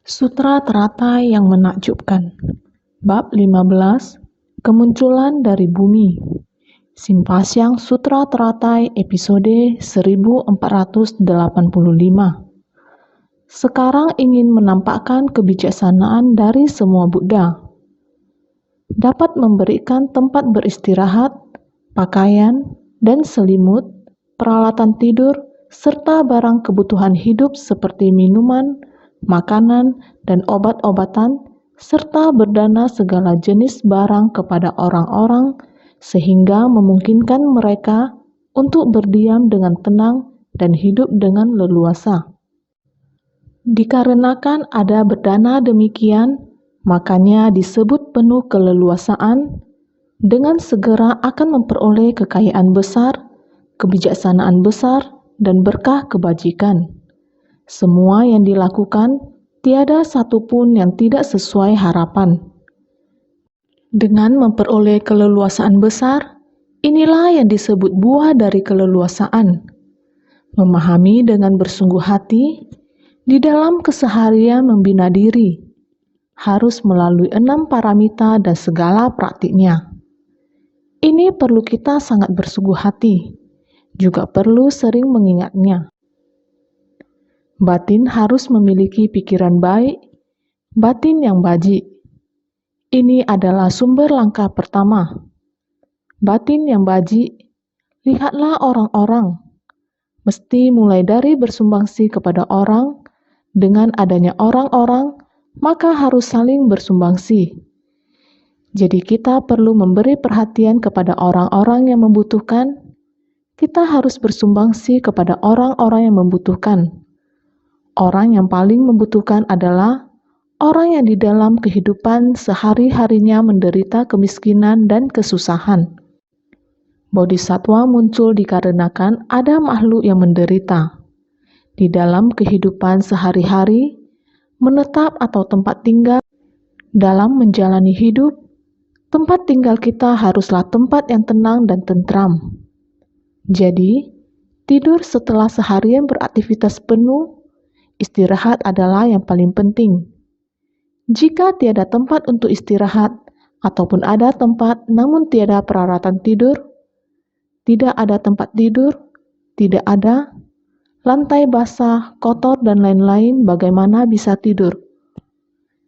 Sutra teratai yang menakjubkan. Bab 15. Kemunculan dari bumi. Simpasyang Sutra Teratai episode 1485. Sekarang ingin menampakkan kebijaksanaan dari semua Buddha. Dapat memberikan tempat beristirahat, pakaian, dan selimut, peralatan tidur, serta barang kebutuhan hidup seperti minuman, makanan, dan obat-obatan, serta berdana segala jenis barang kepada orang-orang, sehingga memungkinkan mereka untuk berdiam dengan tenang dan hidup dengan leluasa. Dikarenakan ada berdana demikian, makanya disebut penuh keleluasaan, dengan segera akan memperoleh kekayaan besar, kebijaksanaan besar, dan berkah kebajikan. Semua yang dilakukan, tiada satu pun yang tidak sesuai harapan. Dengan memperoleh keleluasaan besar, inilah yang disebut buah dari keleluasaan. Memahami dengan bersungguh hati, di dalam keseharian membina diri, harus melalui 6 paramita dan segala praktiknya. Ini perlu kita sangat bersungguh hati, juga perlu sering mengingatnya. Batin harus memiliki pikiran baik, batin yang baji. Ini adalah sumber langkah pertama. Batin yang baji, lihatlah orang-orang. Mesti mulai dari bersumbangsi kepada orang. Dengan adanya orang-orang, maka harus saling bersumbangsi. Jadi kita perlu memberi perhatian kepada orang-orang yang membutuhkan. Kita harus bersumbangsi kepada orang-orang yang membutuhkan. Orang yang paling membutuhkan adalah orang yang di dalam kehidupan sehari-harinya menderita kemiskinan dan kesusahan. Bodhisattva muncul dikarenakan ada makhluk yang menderita. Di dalam kehidupan sehari-hari, menetap atau tempat tinggal, dalam menjalani hidup, tempat tinggal kita haruslah tempat yang tenang dan tentram. Jadi, tidur setelah seharian beraktivitas penuh, istirahat adalah yang paling penting. Jika tiada tempat untuk istirahat, ataupun ada tempat namun tiada peralatan tidur, tidak ada tempat tidur, tidak ada lantai basah, kotor, dan lain-lain, bagaimana bisa tidur?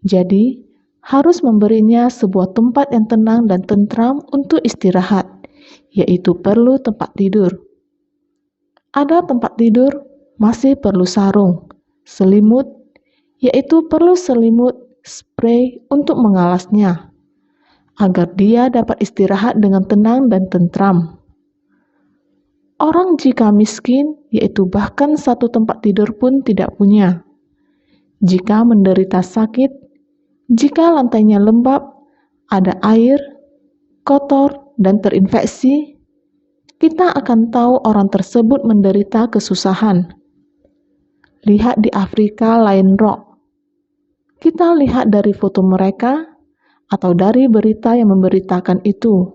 Jadi, harus memberinya sebuah tempat yang tenang dan tentram untuk istirahat, yaitu perlu tempat tidur. Ada tempat tidur, masih perlu sarung, selimut, yaitu perlu selimut, spray untuk mengalasnya, agar dia dapat istirahat dengan tenang dan tentram. Orang jika miskin, yaitu bahkan satu tempat tidur pun tidak punya. Jika menderita sakit, jika lantainya lembab, ada air, kotor, dan terinfeksi, kita akan tahu orang tersebut menderita kesusahan. Lihat di Afrika Lion Rock. Kita lihat dari foto mereka, atau dari berita yang memberitakan itu.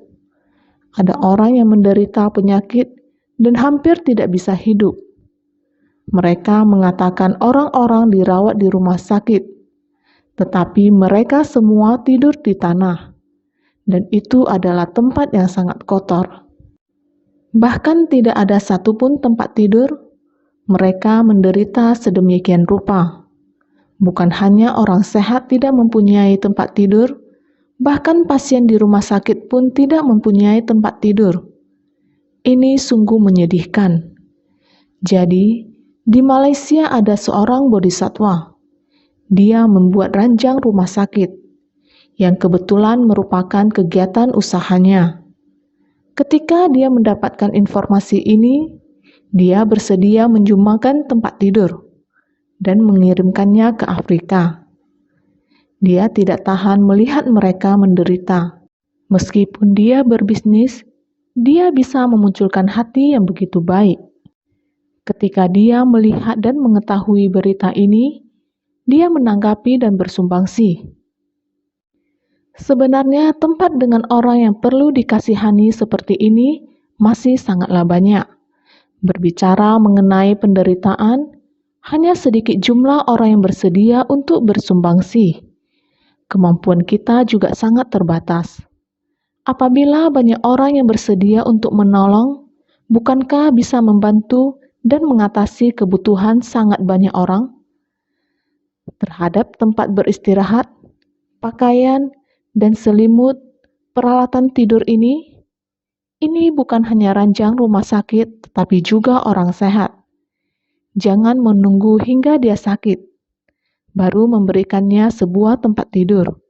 Ada orang yang menderita penyakit, dan hampir tidak bisa hidup. Mereka mengatakan orang-orang dirawat di rumah sakit, tetapi mereka semua tidur di tanah, dan itu adalah tempat yang sangat kotor. Bahkan tidak ada satupun tempat tidur, mereka menderita sedemikian rupa. Bukan hanya orang sehat tidak mempunyai tempat tidur, bahkan pasien di rumah sakit pun tidak mempunyai tempat tidur. Ini sungguh menyedihkan. Jadi, di Malaysia ada seorang bodhisattva. Dia membuat ranjang rumah sakit, yang kebetulan merupakan kegiatan usahanya. Ketika dia mendapatkan informasi ini, dia bersedia menjumpakan tempat tidur, dan mengirimkannya ke Afrika. Dia tidak tahan melihat mereka menderita. Meskipun dia berbisnis, dia bisa memunculkan hati yang begitu baik. Ketika dia melihat dan mengetahui berita ini, dia menanggapi dan bersumbangsi. Sebenarnya tempat dengan orang yang perlu dikasihani seperti ini masih sangatlah banyak. Berbicara mengenai penderitaan, Hanya sedikit jumlah orang yang bersedia untuk bersumbangsi. Kemampuan kita juga sangat terbatas. Apabila banyak orang yang bersedia untuk menolong, bukankah bisa membantu dan mengatasi kebutuhan sangat banyak orang terhadap tempat beristirahat, pakaian, dan selimut, peralatan tidur ini? Ini bukan hanya ranjang rumah sakit, tetapi juga orang sehat. Jangan menunggu hingga dia sakit, baru memberikannya sebuah tempat tidur.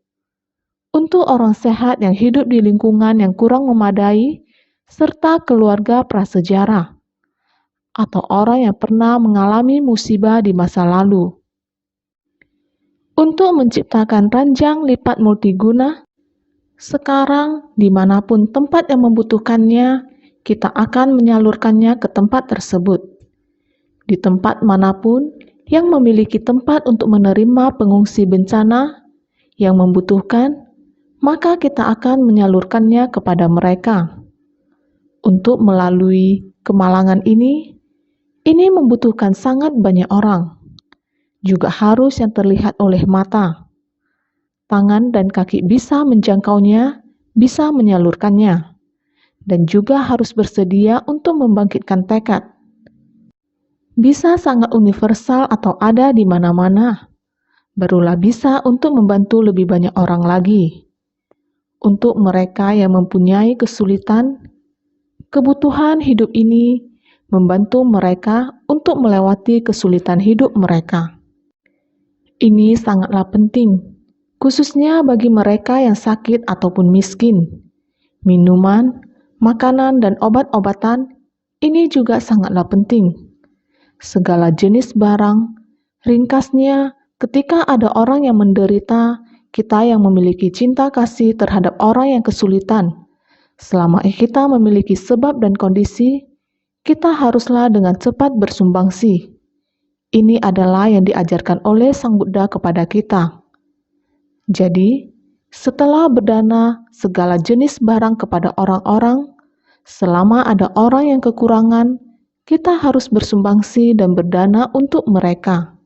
Untuk orang sehat yang hidup di lingkungan yang kurang memadai, serta keluarga prasejarah, atau orang yang pernah mengalami musibah di masa lalu. Untuk menciptakan ranjang lipat multiguna, sekarang dimanapun tempat yang membutuhkannya, kita akan menyalurkannya ke tempat tersebut. Di tempat manapun yang memiliki tempat untuk menerima pengungsi bencana yang membutuhkan, maka kita akan menyalurkannya kepada mereka. Untuk melalui kemalangan ini membutuhkan sangat banyak orang. Juga harus yang terlihat oleh mata. Tangan dan kaki bisa menjangkaunya, bisa menyalurkannya. Dan juga harus bersedia untuk membangkitkan tekad. Bisa sangat universal atau ada di mana-mana. Barulah bisa untuk membantu lebih banyak orang lagi. Untuk mereka yang mempunyai kesulitan, kebutuhan hidup ini membantu mereka untuk melewati kesulitan hidup mereka. Ini sangatlah penting, khususnya bagi mereka yang sakit ataupun miskin. Minuman, makanan, dan obat-obatan ini juga sangatlah penting. Segala jenis barang, ringkasnya ketika ada orang yang menderita, kita yang memiliki cinta kasih terhadap orang yang kesulitan. Selama kita memiliki sebab dan kondisi, kita haruslah dengan cepat bersumbangsi. Ini adalah yang diajarkan oleh Sang Buddha kepada kita. Jadi, setelah berdana segala jenis barang kepada orang-orang, selama ada orang yang kekurangan, kita harus bersumbangsi dan berdana untuk mereka.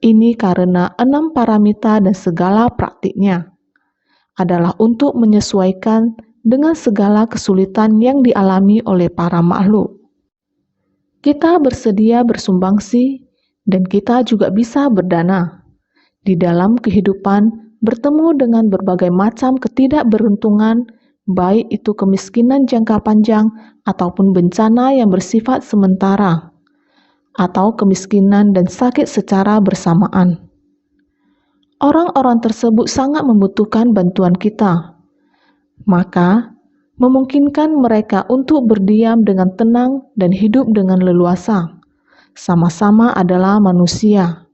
Ini karena 6 paramita dan segala praktiknya adalah untuk menyesuaikan dengan segala kesulitan yang dialami oleh para makhluk. Kita bersedia bersumbangsi dan kita juga bisa berdana. Di dalam kehidupan bertemu dengan berbagai macam ketidakberuntungan, baik itu kemiskinan jangka panjang ataupun bencana yang bersifat sementara, atau kemiskinan dan sakit secara bersamaan. Orang-orang tersebut sangat membutuhkan bantuan kita. Maka, memungkinkan mereka untuk berdiam dengan tenang dan hidup dengan leluasa. Sama-sama adalah manusia.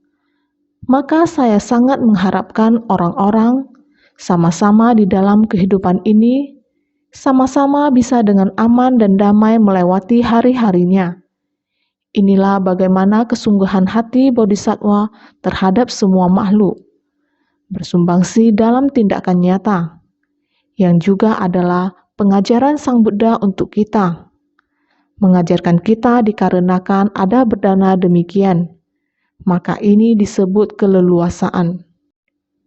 Maka saya sangat mengharapkan orang-orang sama-sama di dalam kehidupan ini, sama-sama bisa dengan aman dan damai melewati hari-harinya. Inilah bagaimana kesungguhan hati Bodhisattva terhadap semua makhluk. Bersumbangsi dalam tindakan nyata, yang juga adalah pengajaran Sang Buddha untuk kita. Mengajarkan kita dikarenakan ada berdana demikian, maka ini disebut keleluasaan.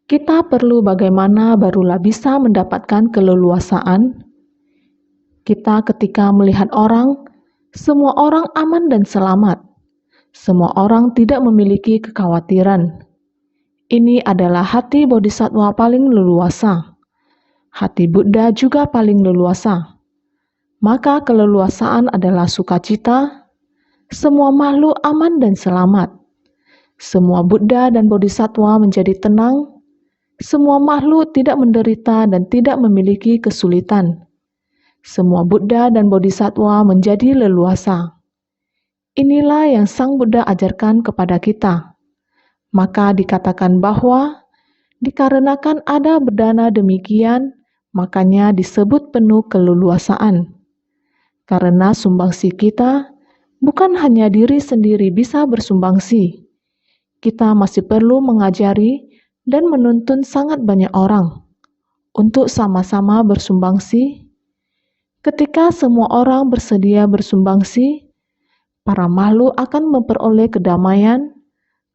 Kita perlu bagaimana barulah bisa mendapatkan keleluasaan. Kita ketika melihat orang, semua orang aman dan selamat. Semua orang tidak memiliki kekhawatiran. Ini adalah hati Bodhisattva paling leluasa. Hati Buddha juga paling leluasa. Maka keleluasaan adalah sukacita, semua makhluk aman dan selamat. Semua Buddha dan Bodhisattva menjadi tenang, semua makhluk tidak menderita dan tidak memiliki kesulitan. Semua Buddha dan Bodhisattva menjadi leluasa. Inilah yang Sang Buddha ajarkan kepada kita. Maka dikatakan bahwa dikarenakan ada berdana demikian, makanya disebut penuh keleluasaan. Karena sumbangsi kita bukan hanya diri sendiri bisa bersumbangsi. Kita masih perlu mengajari dan menuntun sangat banyak orang untuk sama-sama bersumbangsi. Ketika semua orang bersedia bersumbangsi, para makhluk akan memperoleh kedamaian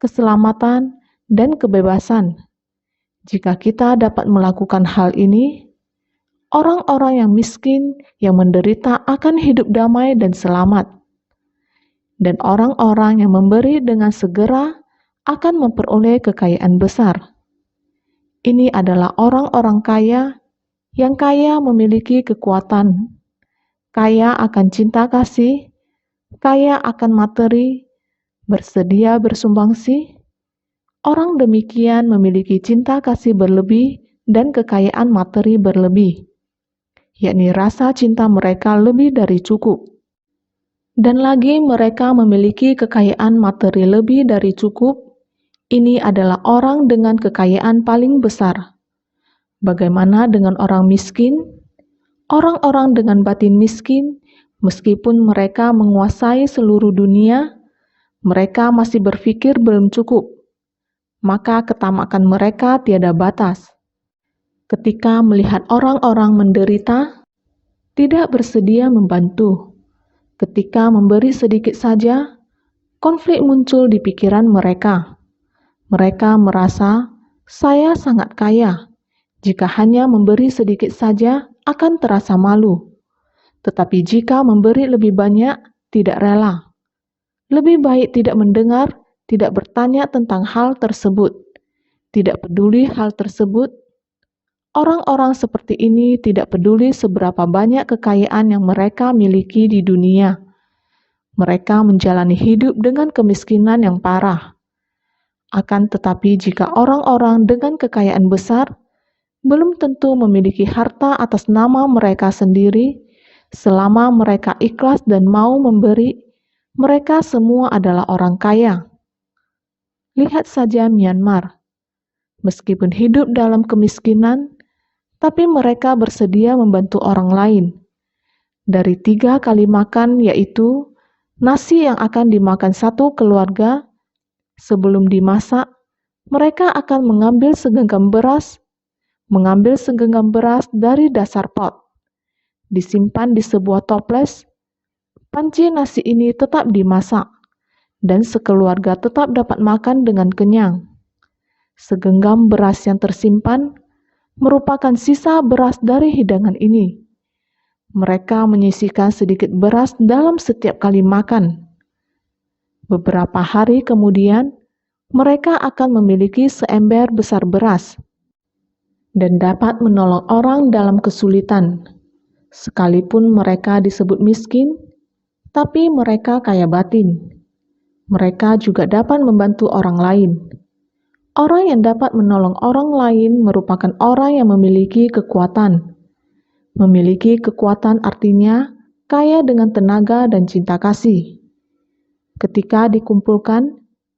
keselamatan, dan kebebasan. Jika kita dapat melakukan hal ini, orang-orang yang miskin, yang menderita akan hidup damai dan selamat. Dan orang-orang yang memberi dengan segera akan memperoleh kekayaan besar. Ini adalah orang-orang kaya yang kaya memiliki kekuatan, kaya akan cinta kasih, kaya akan materi, bersedia bersumbangsi. Orang demikian memiliki cinta kasih berlebih dan kekayaan materi berlebih, yakni rasa cinta mereka lebih dari cukup. Dan lagi mereka memiliki kekayaan materi lebih dari cukup. Ini adalah orang dengan kekayaan paling besar. Bagaimana dengan orang miskin? Orang-orang dengan batin miskin, meskipun mereka menguasai seluruh dunia, mereka masih berpikir belum cukup. Maka ketamakan mereka tiada batas. Ketika melihat orang-orang menderita, tidak bersedia membantu. Ketika memberi sedikit saja, konflik muncul di pikiran mereka. Mereka merasa, saya sangat kaya. Jika hanya memberi sedikit saja, akan terasa malu. Tetapi jika memberi lebih banyak, tidak rela. Lebih baik tidak mendengar, tidak bertanya tentang hal tersebut. Tidak peduli hal tersebut. Orang-orang seperti ini tidak peduli seberapa banyak kekayaan yang mereka miliki di dunia. Mereka menjalani hidup dengan kemiskinan yang parah. Akan tetapi jika orang-orang dengan kekayaan besar belum tentu memiliki harta atas nama mereka sendiri, selama mereka ikhlas dan mau memberi, mereka semua adalah orang kaya. Lihat saja Myanmar. Meskipun hidup dalam kemiskinan, tapi mereka bersedia membantu orang lain. Dari 3 kali makan, yaitu nasi yang akan dimakan satu keluarga, sebelum dimasak, mereka akan mengambil segenggam beras dari dasar pot, disimpan di sebuah toples. Panci nasi ini tetap dimasak, dan sekeluarga tetap dapat makan dengan kenyang. Segenggam beras yang tersimpan merupakan sisa beras dari hidangan ini. Mereka menyisihkan sedikit beras dalam setiap kali makan. Beberapa hari kemudian, mereka akan memiliki seember besar beras dan dapat menolong orang dalam kesulitan. Sekalipun mereka disebut miskin, tapi mereka kaya batin. Mereka juga dapat membantu orang lain. Orang yang dapat menolong orang lain merupakan orang yang memiliki kekuatan. Memiliki kekuatan artinya kaya dengan tenaga dan cinta kasih. Ketika dikumpulkan,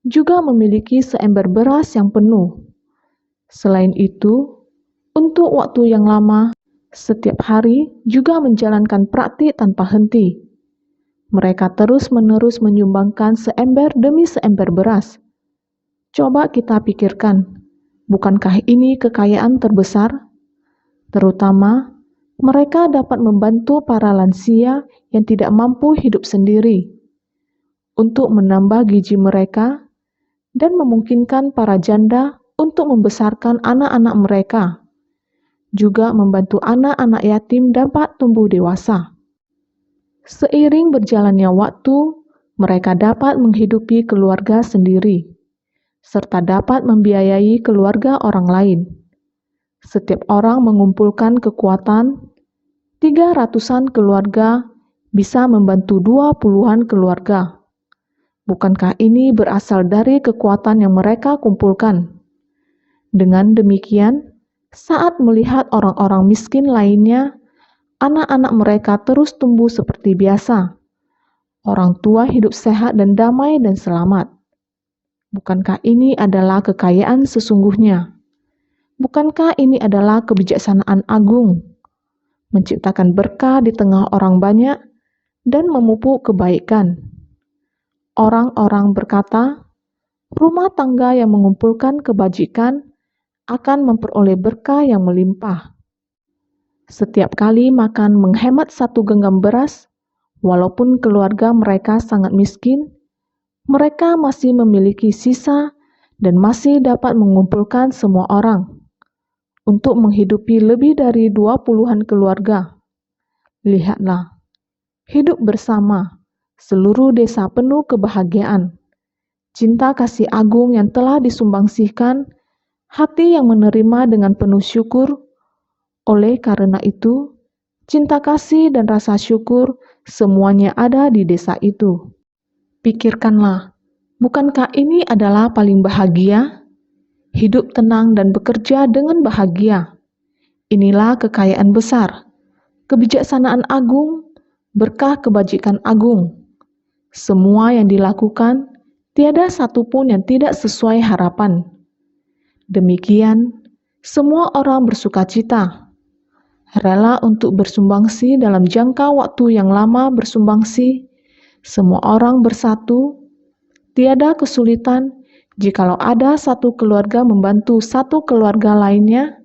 juga memiliki seember beras yang penuh. Selain itu, untuk waktu yang lama, setiap hari juga menjalankan praktik tanpa henti. Mereka terus-menerus menyumbangkan seember demi seember beras. Coba kita pikirkan, bukankah ini kekayaan terbesar? Terutama, mereka dapat membantu para lansia yang tidak mampu hidup sendiri, untuk menambah gizi mereka, dan memungkinkan para janda untuk membesarkan anak-anak mereka. Juga membantu anak-anak yatim dapat tumbuh dewasa. Seiring berjalannya waktu, mereka dapat menghidupi keluarga sendiri, serta dapat membiayai keluarga orang lain. Setiap orang mengumpulkan kekuatan, 300-an keluarga bisa membantu 20-an keluarga. Bukankah ini berasal dari kekuatan yang mereka kumpulkan? Dengan demikian, saat melihat orang-orang miskin lainnya, anak-anak mereka terus tumbuh seperti biasa. Orang tua hidup sehat dan damai dan selamat. Bukankah ini adalah kekayaan sesungguhnya? Bukankah ini adalah kebijaksanaan agung? Menciptakan berkah di tengah orang banyak dan memupuk kebaikan. Orang-orang berkata, rumah tangga yang mengumpulkan kebajikan akan memperoleh berkah yang melimpah. Setiap kali makan menghemat 1 genggam beras, walaupun keluarga mereka sangat miskin, Mereka masih memiliki sisa dan masih dapat mengumpulkan semua orang untuk menghidupi lebih dari 20-an keluarga. Lihatlah, hidup bersama, seluruh desa penuh kebahagiaan, cinta kasih agung yang telah disumbangsihkan, hati yang menerima dengan penuh syukur. Oleh karena itu, cinta kasih dan rasa syukur semuanya ada di desa itu. Pikirkanlah, bukankah ini adalah paling bahagia? Hidup tenang dan bekerja dengan bahagia. Inilah kekayaan besar, kebijaksanaan agung, berkah kebajikan agung. Semua yang dilakukan, tiada satupun yang tidak sesuai harapan. Demikian, semua orang bersukacita, rela untuk bersumbangsi dalam jangka waktu yang lama bersumbangsi. Semua orang bersatu, tiada kesulitan jikalau ada satu keluarga membantu satu keluarga lainnya.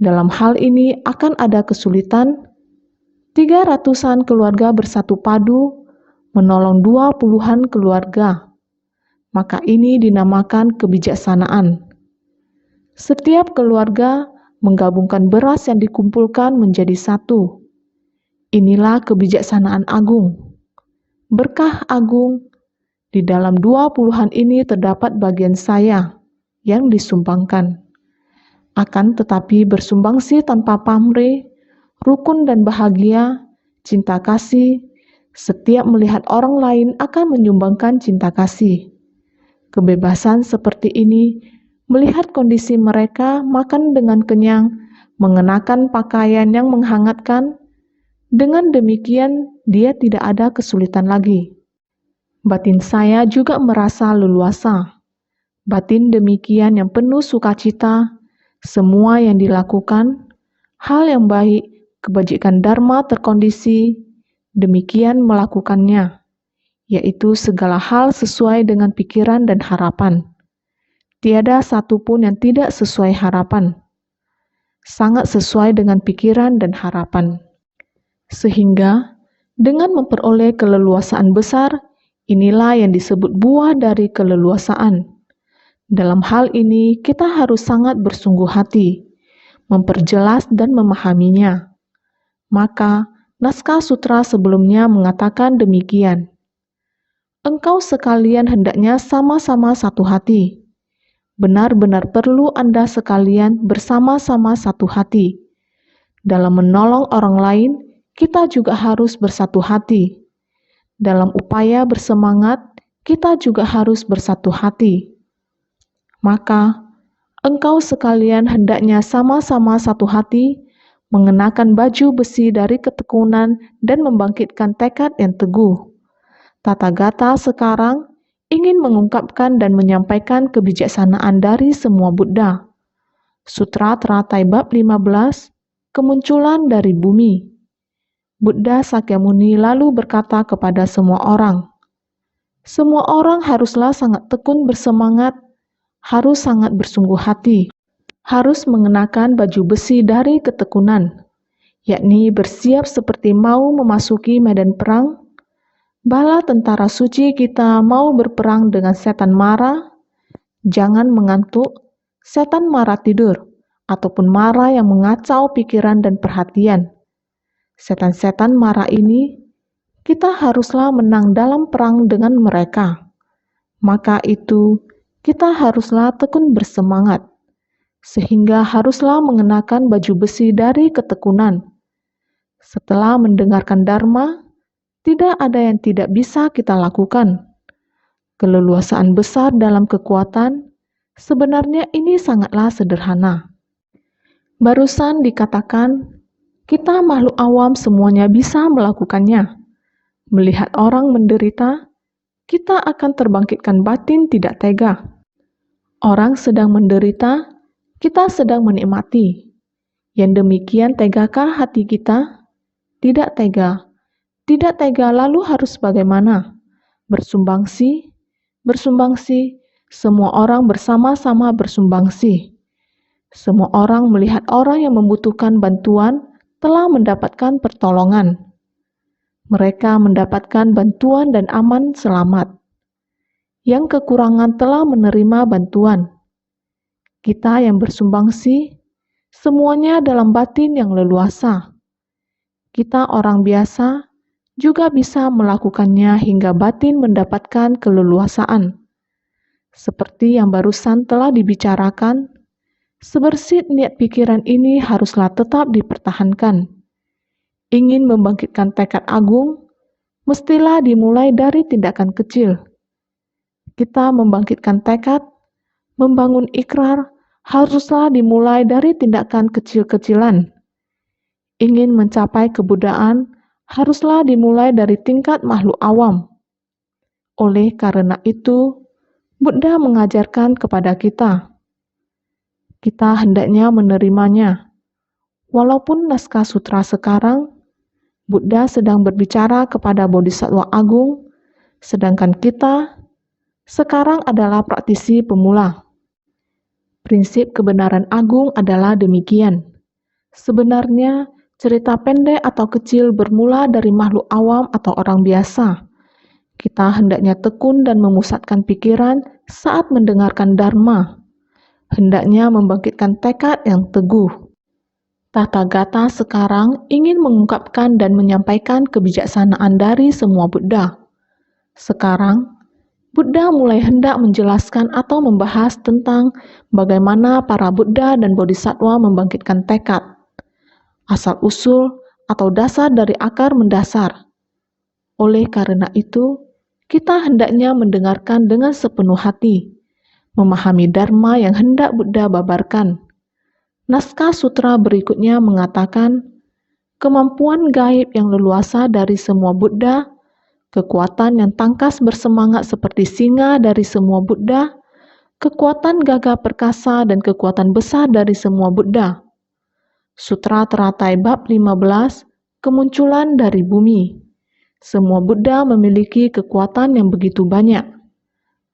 Dalam hal ini akan ada kesulitan. 300-an keluarga bersatu padu menolong 20-an keluarga. Maka ini dinamakan kebijaksanaan. Setiap keluarga menggabungkan beras yang dikumpulkan menjadi satu. Inilah kebijaksanaan agung. Berkah agung, di dalam 20-an ini terdapat bagian saya yang disumbangkan. Akan tetapi bersumbangsi tanpa pamrih, rukun dan bahagia, cinta kasih, setiap melihat orang lain akan menyumbangkan cinta kasih. Kebebasan seperti ini, melihat kondisi mereka makan dengan kenyang, mengenakan pakaian yang menghangatkan. Dengan demikian, dia tidak ada kesulitan lagi. Batin saya juga merasa leluasa. Batin demikian yang penuh sukacita, semua yang dilakukan, hal yang baik, kebajikan dharma terkondisi, demikian melakukannya, yaitu segala hal sesuai dengan pikiran dan harapan. Tiada satupun yang tidak sesuai harapan. Sangat sesuai dengan pikiran dan harapan. Sehingga, dengan memperoleh keleluasaan besar, inilah yang disebut buah dari keleluasaan. Dalam hal ini, kita harus sangat bersungguh hati, memperjelas dan memahaminya. Maka, naskah sutra sebelumnya mengatakan demikian. Engkau sekalian hendaknya sama-sama satu hati. Benar-benar perlu Anda sekalian bersama-sama satu hati. Dalam menolong orang lain, kita juga harus bersatu hati. Dalam upaya bersemangat, kita juga harus bersatu hati. Maka, engkau sekalian hendaknya sama-sama satu hati, mengenakan baju besi dari ketekunan dan membangkitkan tekad yang teguh. Tathagata sekarang ingin mengungkapkan dan menyampaikan kebijaksanaan dari semua Buddha. Sutra Teratai Bab 15, Kemunculan dari Bumi. Buddha Sakyamuni lalu berkata kepada semua orang haruslah sangat tekun bersemangat, harus sangat bersungguh hati, harus mengenakan baju besi dari ketekunan, yakni bersiap seperti mau memasuki medan perang. Bala tentara suci kita mau berperang dengan setan mara, jangan mengantuk, setan mara tidur, ataupun mara yang mengacau pikiran dan perhatian. Setan-setan mara ini, kita haruslah menang dalam perang dengan mereka. Maka itu, kita haruslah tekun bersemangat, sehingga haruslah mengenakan baju besi dari ketekunan. Setelah mendengarkan Dharma, tidak ada yang tidak bisa kita lakukan. Keleluasaan besar dalam kekuatan, sebenarnya ini sangatlah sederhana. Barusan dikatakan, kita makhluk awam semuanya bisa melakukannya. Melihat orang menderita, kita akan terbangkitkan batin tidak tega. Orang sedang menderita, kita sedang menikmati. Yang demikian tegakah hati kita? Tidak tega. Tidak tega lalu harus bagaimana? Bersumbangsi, semua orang bersama-sama bersumbangsi. Semua orang melihat orang yang membutuhkan bantuan telah mendapatkan pertolongan. Mereka mendapatkan bantuan dan aman selamat. yang kekurangan telah menerima bantuan. Kita yang bersumbangsi, semuanya dalam batin yang leluasa. Kita orang biasa juga bisa melakukannya hingga batin mendapatkan keleluasaan. Seperti yang barusan telah dibicarakan, sebersih niat pikiran ini haruslah tetap dipertahankan. Ingin membangkitkan tekad agung, mestilah dimulai dari tindakan kecil. Kita membangkitkan tekad, membangun ikrar, haruslah dimulai dari tindakan kecil-kecilan. Ingin mencapai kebudayaan, haruslah dimulai dari tingkat makhluk awam. Oleh karena itu, Buddha mengajarkan kepada kita hendaknya menerimanya. Walaupun naskah sutra sekarang, Buddha sedang berbicara kepada Bodhisattva Agung, sedangkan kita sekarang adalah praktisi pemula. Prinsip kebenaran agung adalah demikian. Sebenarnya, cerita pendek atau kecil bermula dari makhluk awam atau orang biasa. Kita hendaknya tekun dan memusatkan pikiran saat mendengarkan Dharma. Hendaknya membangkitkan tekad yang teguh. Tathagata sekarang ingin mengungkapkan dan menyampaikan kebijaksanaan dari semua Buddha. Sekarang, Buddha mulai hendak menjelaskan atau membahas tentang bagaimana para Buddha dan Bodhisattva membangkitkan tekad, asal-usul atau dasar dari akar mendasar. Oleh karena itu, kita hendaknya mendengarkan dengan sepenuh hati, memahami Dharma yang hendak Buddha babarkan. Naskah sutra berikutnya mengatakan, kemampuan gaib yang leluasa dari semua Buddha, kekuatan yang tangkas bersemangat seperti singa dari semua Buddha, kekuatan gagah perkasa dan kekuatan besar dari semua Buddha. Sutra teratai bab 15, kemunculan dari bumi. Semua Buddha memiliki kekuatan yang begitu banyak.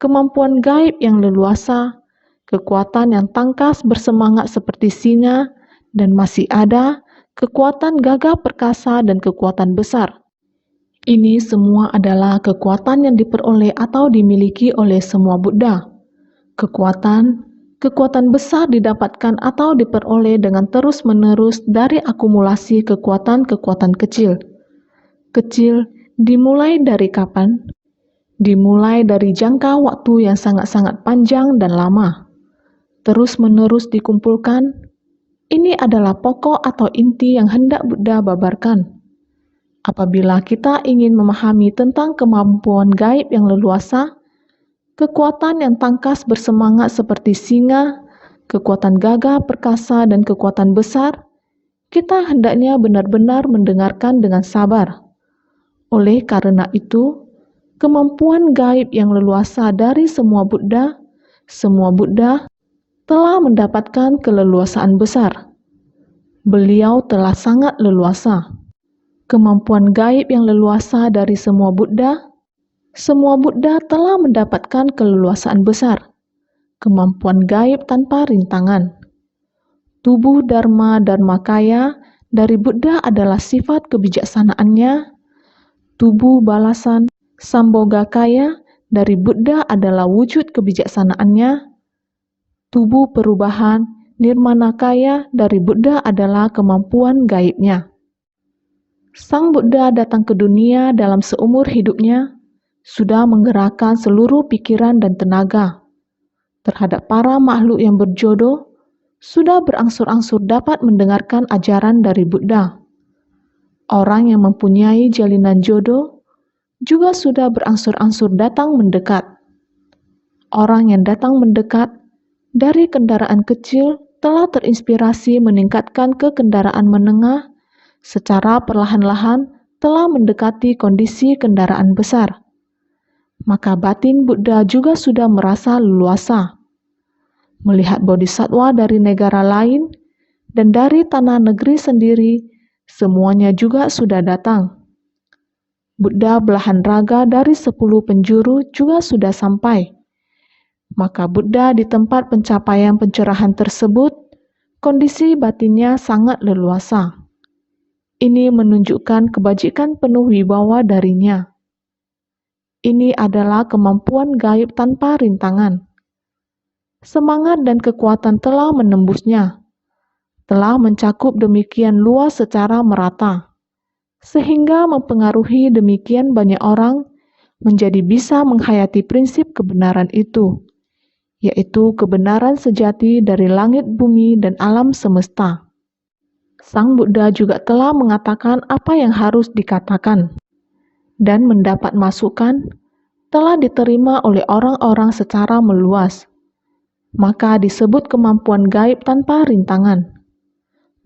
Kemampuan gaib yang leluasa, kekuatan yang tangkas bersemangat seperti singa, dan masih ada kekuatan gagah perkasa dan kekuatan besar. Ini semua adalah kekuatan yang diperoleh atau dimiliki oleh semua Buddha. Kekuatan besar didapatkan atau diperoleh dengan terus-menerus dari akumulasi kekuatan-kekuatan kecil. Kecil dimulai dari kapan? Dimulai dari jangka waktu yang sangat-sangat panjang dan lama. Terus-menerus dikumpulkan. Ini adalah pokok atau inti yang hendak Buddha babarkan. Apabila kita ingin memahami tentang kemampuan gaib yang leluasa, kekuatan yang tangkas bersemangat seperti singa, kekuatan gagah perkasa dan kekuatan besar, kita hendaknya benar-benar mendengarkan dengan sabar. Oleh karena itu, kemampuan gaib yang leluasa dari semua Buddha telah mendapatkan keleluasaan besar. Beliau telah sangat leluasa. Kemampuan gaib yang leluasa dari semua Buddha telah mendapatkan keleluasaan besar. Kemampuan gaib tanpa rintangan. Tubuh Dharmakaya dari Buddha adalah sifat kebijaksanaannya. Tubuh balasan Sambhogakaya dari Buddha adalah wujud kebijaksanaannya. Tubuh perubahan Nirmanakaya dari Buddha adalah kemampuan gaibnya. Sang Buddha datang ke dunia dalam seumur hidupnya, sudah menggerakkan seluruh pikiran dan tenaga. Terhadap para makhluk yang berjodoh, sudah berangsur-angsur dapat mendengarkan ajaran dari Buddha. Orang yang mempunyai jalinan jodoh, juga sudah berangsur-angsur datang mendekat. Orang yang datang mendekat dari kendaraan kecil telah terinspirasi meningkatkan ke kendaraan menengah, secara perlahan-lahan telah mendekati kondisi kendaraan besar. Maka batin Buddha juga sudah merasa leluasa. Melihat bodhisattva dari negara lain dan dari tanah negeri sendiri, semuanya juga sudah datang. Buddha belahan raga dari 10 penjuru juga sudah sampai. Maka Buddha di tempat pencapaian pencerahan tersebut, kondisi batinnya sangat leluasa. Ini menunjukkan kebajikan penuh wibawa darinya. Ini adalah kemampuan gaib tanpa rintangan. Semangat dan kekuatan telah menembusnya, telah mencakup demikian luas secara merata, sehingga mempengaruhi demikian banyak orang menjadi bisa menghayati prinsip kebenaran itu, yaitu kebenaran sejati dari langit, bumi, dan alam semesta. Sang Buddha juga telah mengatakan apa yang harus dikatakan, dan mendapat masukan telah diterima oleh orang-orang secara meluas. Maka disebut kemampuan gaib tanpa rintangan.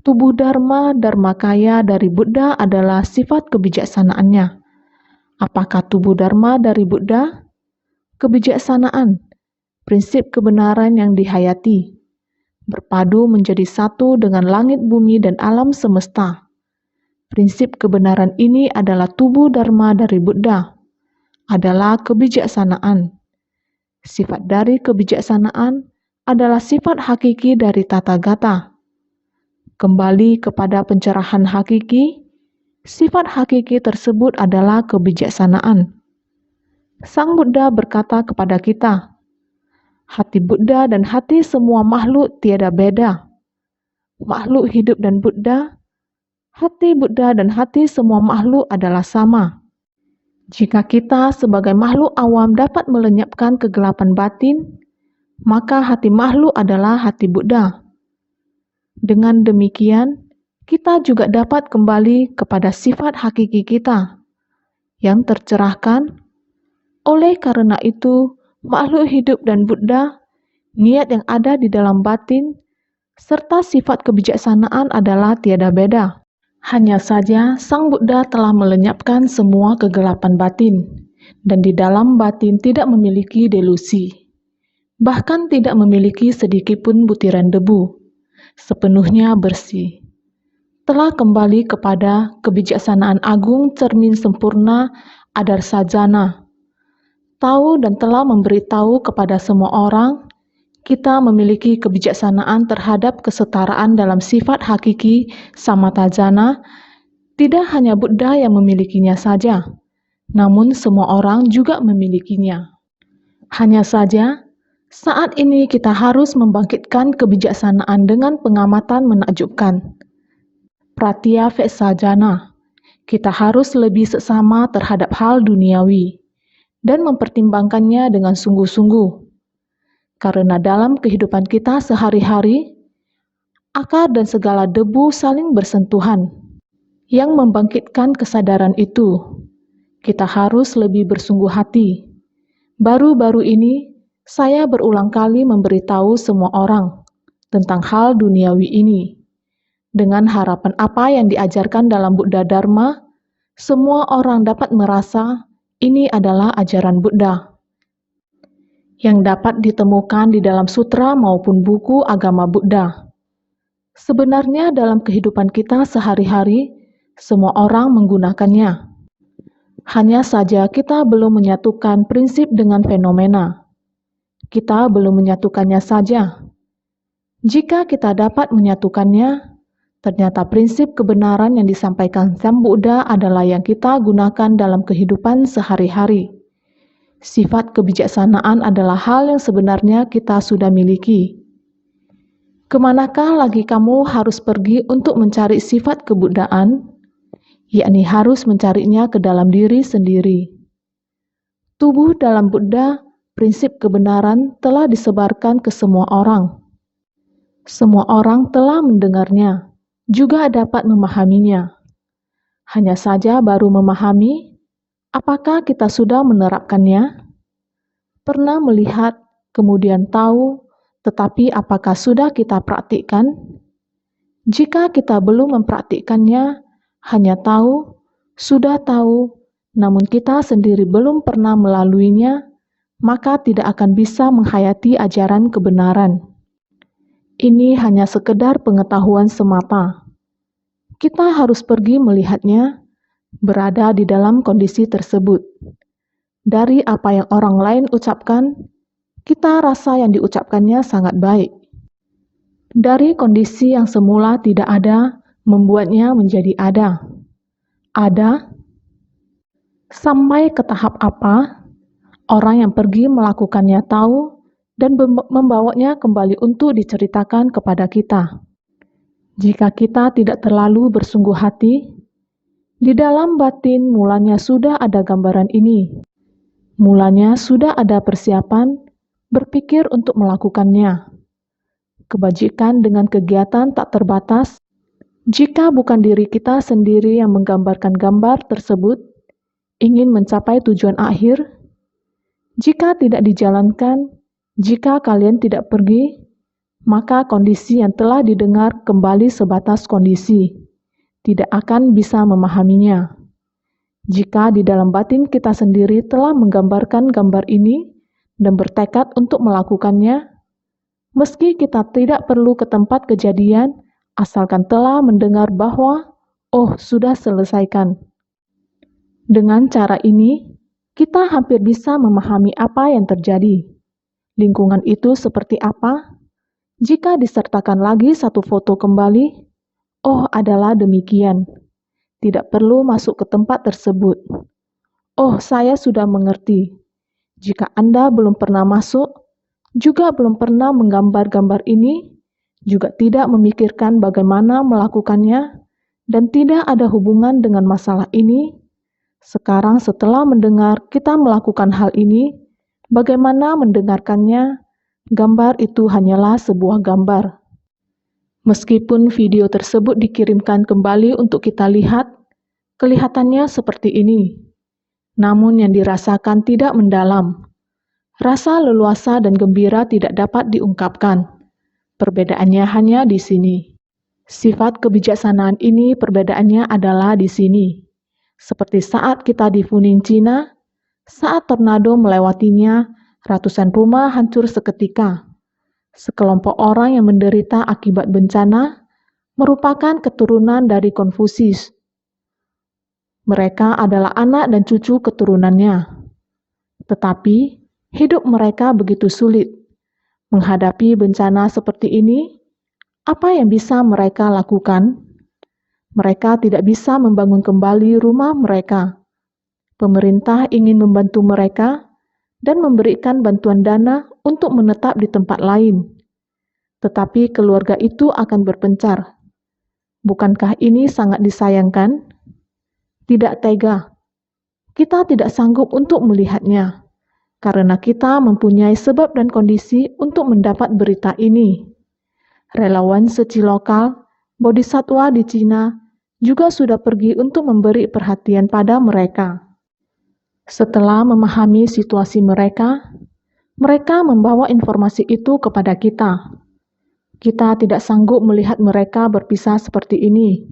Tubuh Dharma, Dharmakaya dari Buddha adalah sifat kebijaksanaannya. Apakah tubuh Dharma dari Buddha? Kebijaksanaan, prinsip kebenaran yang dihayati, berpadu menjadi satu dengan langit, bumi, dan alam semesta. Prinsip kebenaran ini adalah tubuh Dharma dari Buddha, adalah kebijaksanaan. Sifat dari kebijaksanaan adalah sifat hakiki dari Tathagata. Kembali kepada pencerahan hakiki, sifat hakiki tersebut adalah kebijaksanaan. Sang Buddha berkata kepada kita, hati Buddha dan hati semua makhluk tiada beda. Makhluk hidup dan Buddha, hati Buddha dan hati semua makhluk adalah sama. Jika kita sebagai makhluk awam dapat melenyapkan kegelapan batin, maka hati makhluk adalah hati Buddha. Dengan demikian, kita juga dapat kembali kepada sifat hakiki kita yang tercerahkan. Oleh karena itu, makhluk hidup dan Buddha, niat yang ada di dalam batin, serta sifat kebijaksanaan adalah tiada beda. Hanya saja, Sang Buddha telah melenyapkan semua kegelapan batin, dan di dalam batin tidak memiliki delusi. Bahkan tidak memiliki sedikitpun butiran debu, sepenuhnya bersih. Telah kembali kepada kebijaksanaan agung cermin sempurna Adarsajana. Tahu dan telah memberitahu kepada semua orang, kita memiliki kebijaksanaan terhadap kesetaraan dalam sifat hakiki Samatthajana. Tidak hanya Buddha yang memilikinya saja, namun semua orang juga memilikinya. Hanya saja, saat ini kita harus membangkitkan kebijaksanaan dengan pengamatan menakjubkan. Pratya Vexajana, kita harus lebih seksama terhadap hal duniawi dan mempertimbangkannya dengan sungguh-sungguh. Karena dalam kehidupan kita sehari-hari, akar dan segala debu saling bersentuhan. Yang membangkitkan kesadaran itu, kita harus lebih bersungguh hati. Baru-baru ini, saya berulang kali memberitahu semua orang tentang hal duniawi ini. Dengan harapan apa yang diajarkan dalam Buddha Dharma, semua orang dapat merasa ini adalah ajaran Buddha yang dapat ditemukan di dalam sutra maupun buku agama Buddha. Sebenarnya dalam kehidupan kita sehari-hari, semua orang menggunakannya. Hanya saja kita belum menyatukan prinsip dengan fenomena. Kita belum menyatukannya saja. Jika kita dapat menyatukannya, ternyata prinsip kebenaran yang disampaikan Sang Buddha adalah yang kita gunakan dalam kehidupan sehari-hari. Sifat kebijaksanaan adalah hal yang sebenarnya kita sudah miliki. Kemanakah lagi kamu harus pergi untuk mencari sifat kebuddhaan? Yakni harus mencarinya ke dalam diri sendiri. Tubuh dalam Buddha, prinsip kebenaran telah disebarkan ke semua orang. Semua orang telah mendengarnya, juga dapat memahaminya. Hanya saja baru memahami, apakah kita sudah menerapkannya? Pernah melihat, kemudian tahu, tetapi apakah sudah kita praktikkan? Jika kita belum mempraktikkannya, hanya tahu, sudah tahu, namun kita sendiri belum pernah melaluinya, maka tidak akan bisa menghayati ajaran kebenaran. Ini hanya sekedar pengetahuan semata. Kita harus pergi melihatnya, berada di dalam kondisi tersebut. Dari apa yang orang lain ucapkan, kita rasa yang diucapkannya sangat baik. Dari kondisi yang semula tidak ada, membuatnya menjadi ada. Ada sampai ke tahap apa? Orang yang pergi melakukannya tahu dan membawanya kembali untuk diceritakan kepada kita. Jika kita tidak terlalu bersungguh hati, di dalam batin mulanya sudah ada gambaran ini. Mulanya sudah ada persiapan berpikir untuk melakukannya. Kebajikan dengan kegiatan tak terbatas. Jika bukan diri kita sendiri yang menggambarkan gambar tersebut, ingin mencapai tujuan akhir, jika tidak dijalankan, jika kalian tidak pergi, maka kondisi yang telah didengar kembali sebatas kondisi, tidak akan bisa memahaminya. Jika di dalam batin kita sendiri telah menggambarkan gambar ini dan bertekad untuk melakukannya, meski kita tidak perlu ke tempat kejadian, asalkan telah mendengar bahwa, oh, sudah selesaikan. Dengan cara ini, kita hampir bisa memahami apa yang terjadi. Lingkungan itu seperti apa? Jika disertakan lagi satu foto kembali, oh, adalah demikian. Tidak perlu masuk ke tempat tersebut. Oh, saya sudah mengerti. Jika Anda belum pernah masuk, juga belum pernah menggambar-gambar ini, juga tidak memikirkan bagaimana melakukannya, dan tidak ada hubungan dengan masalah ini, sekarang setelah mendengar kita melakukan hal ini, bagaimana mendengarkannya, gambar itu hanyalah sebuah gambar. Meskipun video tersebut dikirimkan kembali untuk kita lihat, kelihatannya seperti ini. Namun yang dirasakan tidak mendalam. Rasa leluasa dan gembira tidak dapat diungkapkan. Perbedaannya hanya di sini. Sifat kebijaksanaan ini perbedaannya adalah di sini. Seperti saat kita di Funing, Cina, saat tornado melewatinya, ratusan rumah hancur seketika. Sekelompok orang yang menderita akibat bencana merupakan keturunan dari Konfusius. Mereka adalah anak dan cucu keturunannya. Tetapi, hidup mereka begitu sulit. Menghadapi bencana seperti ini, apa yang bisa mereka lakukan? Mereka tidak bisa membangun kembali rumah mereka. Pemerintah ingin membantu mereka dan memberikan bantuan dana untuk menetap di tempat lain. Tetapi keluarga itu akan berpencar. Bukankah ini sangat disayangkan? Tidak tega. Kita tidak sanggup untuk melihatnya, karena kita mempunyai sebab dan kondisi untuk mendapat berita ini. Relawan suci lokal, bodhisatwa di Cina, juga sudah pergi untuk memberi perhatian pada mereka. Setelah memahami situasi mereka membawa informasi itu kepada kita. Kita tidak sanggup melihat mereka berpisah seperti ini.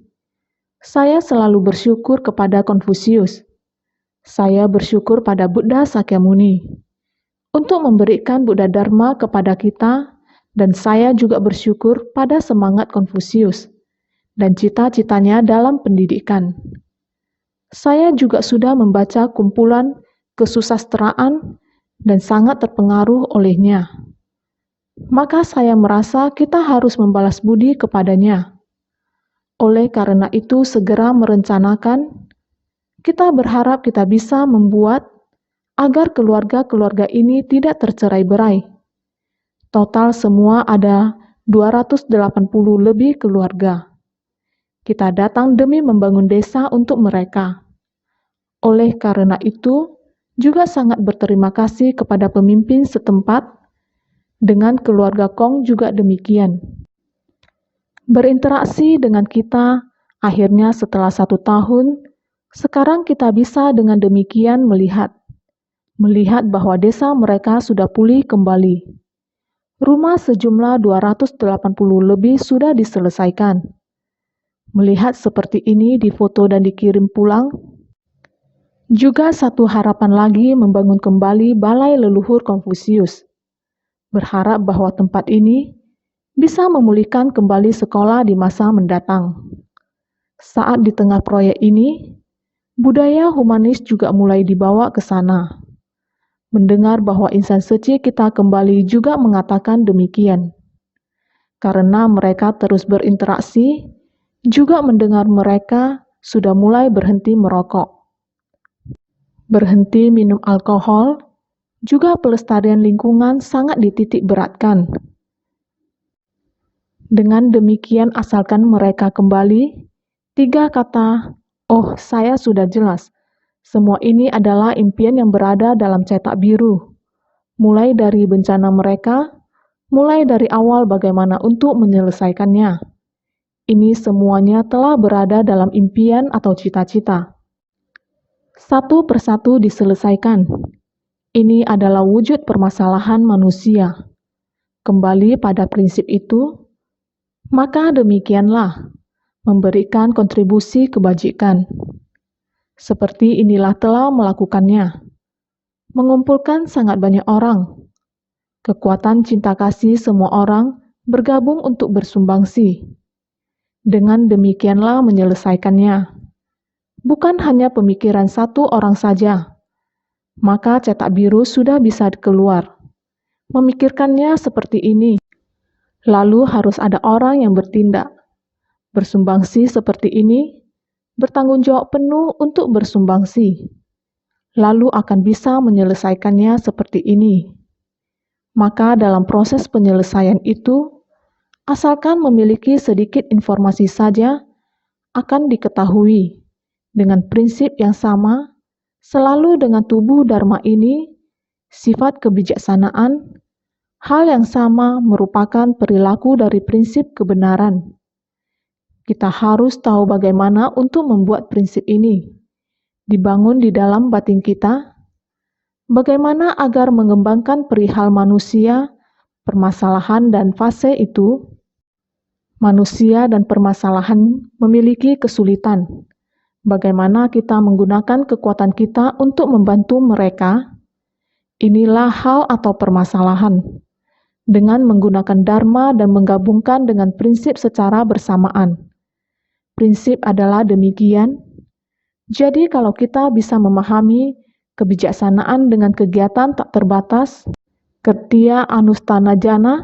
Saya selalu bersyukur kepada Konfusius. Saya bersyukur pada Buddha Sakyamuni untuk memberikan Buddha Dharma kepada kita, dan saya juga bersyukur pada semangat Konfusius dan cita-citanya dalam pendidikan. Saya juga sudah membaca kumpulan kesusastraan dan sangat terpengaruh olehnya. Maka saya merasa kita harus membalas budi kepadanya. Oleh karena itu segera merencanakan, kita berharap kita bisa membuat agar keluarga-keluarga ini tidak tercerai-berai. Total semua ada 280 lebih keluarga. Kita datang demi membangun desa untuk mereka. Oleh karena itu, juga sangat berterima kasih kepada pemimpin setempat, dengan keluarga Kong juga demikian. Berinteraksi dengan kita, akhirnya setelah 1 tahun, sekarang kita bisa dengan demikian melihat bahwa desa mereka sudah pulih kembali. Rumah sejumlah 280 lebih sudah diselesaikan. Melihat seperti ini di foto dan dikirim pulang, juga satu harapan lagi membangun kembali balai leluhur Konfusius. Berharap bahwa tempat ini bisa memulihkan kembali sekolah di masa mendatang. Saat di tengah proyek ini, budaya humanis juga mulai dibawa ke sana. Mendengar bahwa insan suci kita kembali juga mengatakan demikian. Karena mereka terus berinteraksi, juga mendengar mereka sudah mulai berhenti merokok, berhenti minum alkohol, Juga pelestarian lingkungan sangat dititik beratkan. Dengan demikian asalkan mereka kembali, 3 kata, "Oh, saya sudah jelas. Semua ini adalah impian yang berada dalam cetak biru. Mulai dari bencana mereka, mulai dari awal bagaimana untuk menyelesaikannya. Ini semuanya telah berada dalam impian atau cita-cita. Satu persatu diselesaikan. Ini adalah wujud permasalahan manusia. Kembali pada prinsip itu, maka demikianlah memberikan kontribusi kebajikan. Seperti inilah telah melakukannya. Mengumpulkan sangat banyak orang. Kekuatan cinta kasih semua orang bergabung untuk bersumbangsi. Dengan demikianlah menyelesaikannya. Bukan hanya pemikiran satu orang saja. Maka cetak biru sudah bisa keluar. Memikirkannya seperti ini. Lalu harus ada orang yang bertindak. Bersumbangsi seperti ini, bertanggung jawab penuh untuk bersumbangsi. Lalu akan bisa menyelesaikannya seperti ini. Maka dalam proses penyelesaian itu, asalkan memiliki sedikit informasi saja, akan diketahui dengan prinsip yang sama, selalu dengan tubuh Dharma ini, sifat kebijaksanaan, hal yang sama merupakan perilaku dari prinsip kebenaran. Kita harus tahu bagaimana untuk membuat prinsip ini dibangun di dalam batin kita, bagaimana agar mengembangkan perihal manusia, permasalahan dan fase itu. Manusia dan permasalahan memiliki kesulitan. Bagaimana kita menggunakan kekuatan kita untuk membantu mereka? Inilah hal atau permasalahan. Dengan menggunakan Dharma dan menggabungkan dengan prinsip secara bersamaan. Prinsip adalah demikian. Jadi kalau kita bisa memahami kebijaksanaan dengan kegiatan tak terbatas, Ketya Anustana Jana,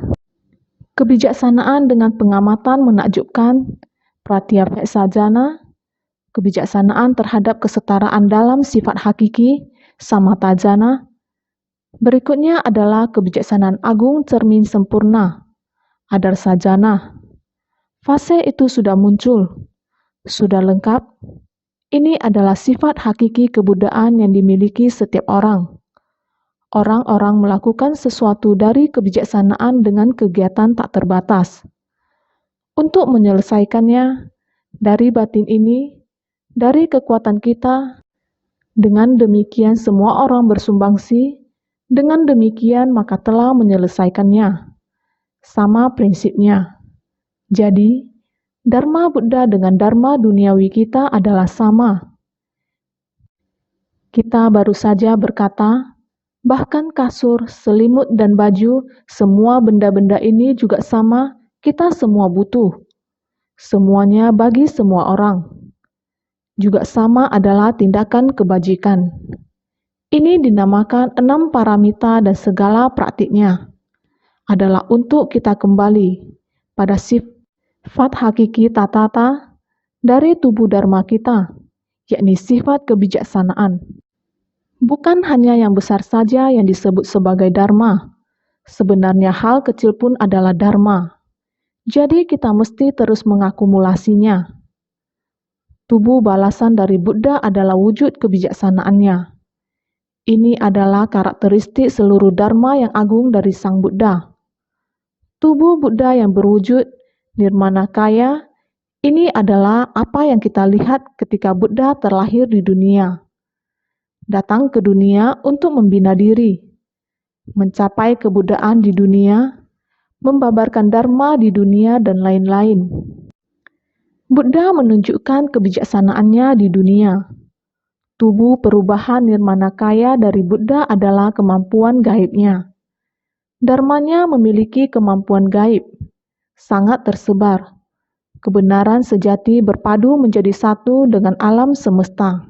kebijaksanaan dengan pengamatan menakjubkan, Pratyapeksa Jana, kebijaksanaan terhadap kesetaraan dalam sifat hakiki, Samatha Jana. Berikutnya adalah kebijaksanaan agung cermin sempurna, Adarsa Jana. Fase itu sudah muncul, sudah lengkap. Ini adalah sifat hakiki kebudayaan yang dimiliki setiap orang. Orang-orang melakukan sesuatu dari kebijaksanaan dengan kegiatan tak terbatas. Untuk menyelesaikannya, dari batin ini, dari kekuatan kita, dengan demikian semua orang bersumbangsi, dengan demikian maka telah menyelesaikannya. Sama prinsipnya. Jadi, Dharma Buddha dengan Dharma duniawi kita adalah sama. Kita baru saja berkata, bahkan kasur, selimut, dan baju, semua benda-benda ini juga sama, kita semua butuh. Semuanya bagi semua orang. Juga sama adalah tindakan kebajikan. Ini dinamakan 6 paramita dan segala praktiknya. Adalah untuk kita kembali pada sifat hakiki tatata dari tubuh Dharma kita, yakni sifat kebijaksanaan. Bukan hanya yang besar saja yang disebut sebagai Dharma. Sebenarnya hal kecil pun adalah Dharma. Jadi kita mesti terus mengakumulasinya. Tubuh balasan dari Buddha adalah wujud kebijaksanaannya. Ini adalah karakteristik seluruh Dharma yang agung dari Sang Buddha. Tubuh Buddha yang berwujud Nirmanakaya, ini adalah apa yang kita lihat ketika Buddha terlahir di dunia. Datang ke dunia untuk membina diri, mencapai kebudayaan di dunia, membabarkan Dharma di dunia, dan lain-lain. Buddha menunjukkan kebijaksanaannya di dunia. Tubuh perubahan Nirmanakaya dari Buddha adalah kemampuan gaibnya. Dharmanya memiliki kemampuan gaib, sangat tersebar. Kebenaran sejati berpadu menjadi satu dengan alam semesta.